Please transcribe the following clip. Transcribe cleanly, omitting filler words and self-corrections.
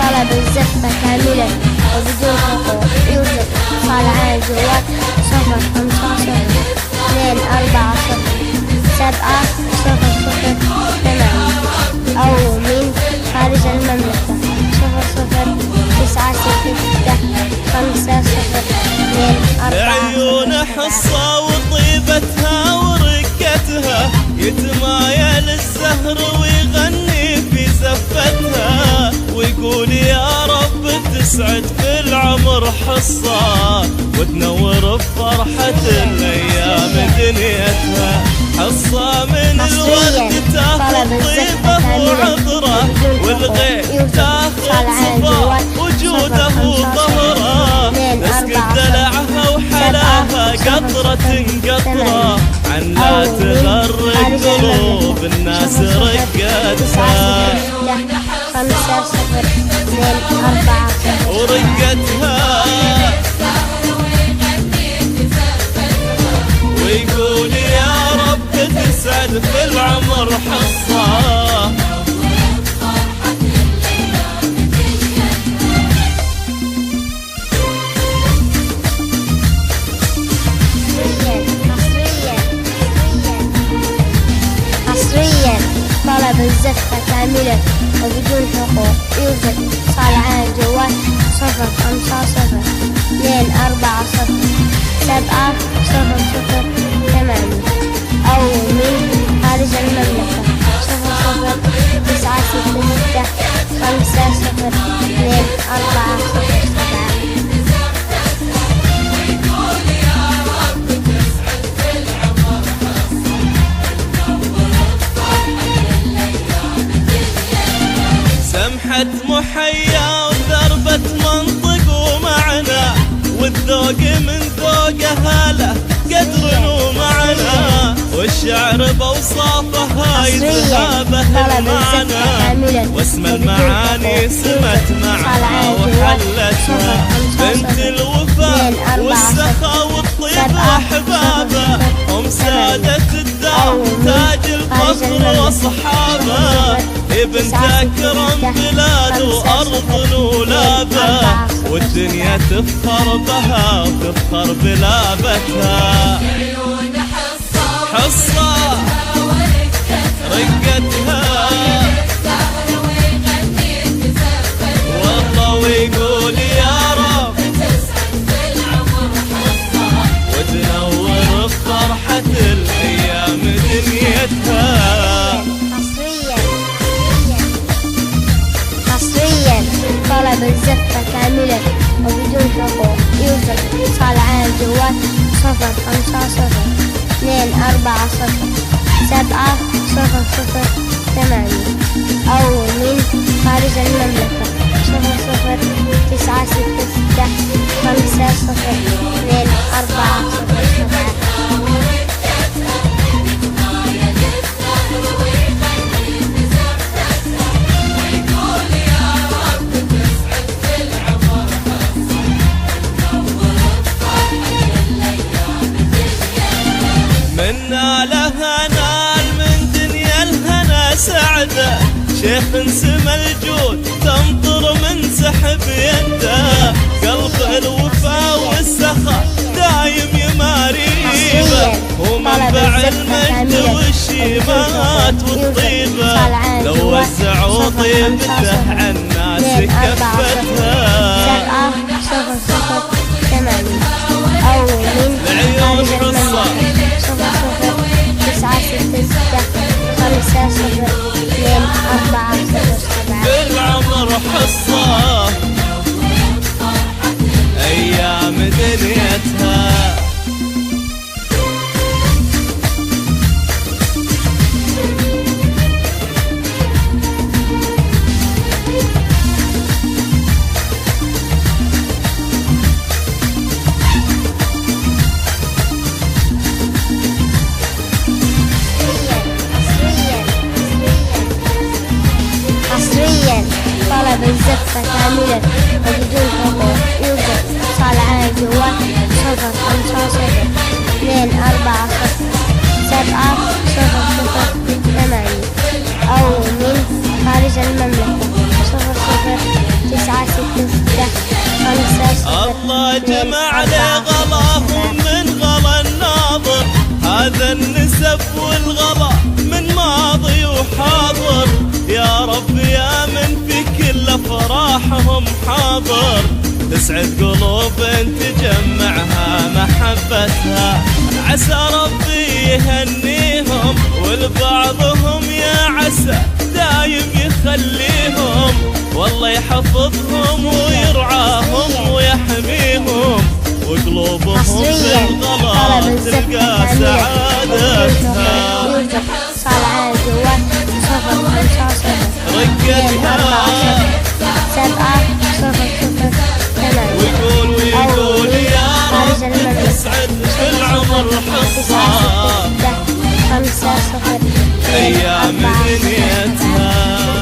طلب الزفة كاملا وبدون حقوق. يوجد اتصال على الجوال 055-240-700 أو من خارج المملكة 00-966-502-4. لعيون حصة وطيبتها ورقتها يتمايل الزهر ويغني في زفتها ويقول يا رب تسعد في العمر حصة وتنور بفرحة الأيام دنيتها. حصة من الورد تاخذ طيبه وعطره والغيث تاخذ صفا وجوده وظهره. مسك دلعها وحلاها قطرة قطرة عن لا تغرق قلوب الناس رقتها ورقتها ويقول يا رب تسعد في العمر حصة. طلب الزفة كاملة وبدون حقوق. يوجد اتصال على الجوال 055-240-700 أو من خارج المملكة 00-966-502-4. سمحة محيا وذربة منطق ومعنى والذوق من ذوقها له قدر ومعنى والشعر بوصافها يذهبه المعنى واسم المعاني سمت معها وحلتها. بنت الوفاء والسخاء والطيب أحبابه هم سادة الدار تاج الفخر واصحابه. بنت أكرم بلاد وأرض ولابه والدنيا تفخر بها وتفخر بلابتها. حصة رقتها والله ويقول يا رب وتنور بفرحة الأيام دنيتها. طلب الزفة كاملة وبدون حقوق. يوجد اتصال على الجوال 055-240-700 أو من خارج المملكة 00-966-502-4. منا لها نال من دنيا الهنا سعده شيخ سما الجود تمطر من سحب يده. قلب الوفا والسخاء دايم يماريبه ومنبع المجد والشيمات والطيبه لو وزعوا طيبته عالناس كفتها. أو من العيون حصة 00-966-502-4. بالعمر حصة أيام دنيتها. طلب الزفة كاملة وبدون حقوق. يوجد اتصال على الجوال 055-240-700 أو من خارج المملكة 00-966-502-4. الله جمع لي غلاهم من غلا الناظر، هذا النسب والغلا من ماضي وحاضر. يا رب يا من في كل افراحهم حاضر، تسعد قلوب تجمعها محبتها. عسى ربي يهنيهم ولبعضهم يا عسى دايم يخليهم، والله يحفظهم ويرعاهم ويحميهم، وقلوبهم بالغلا تلقى سعادتها. ويقول يا رب تسعد في العمر حصة، أيام دنيتها.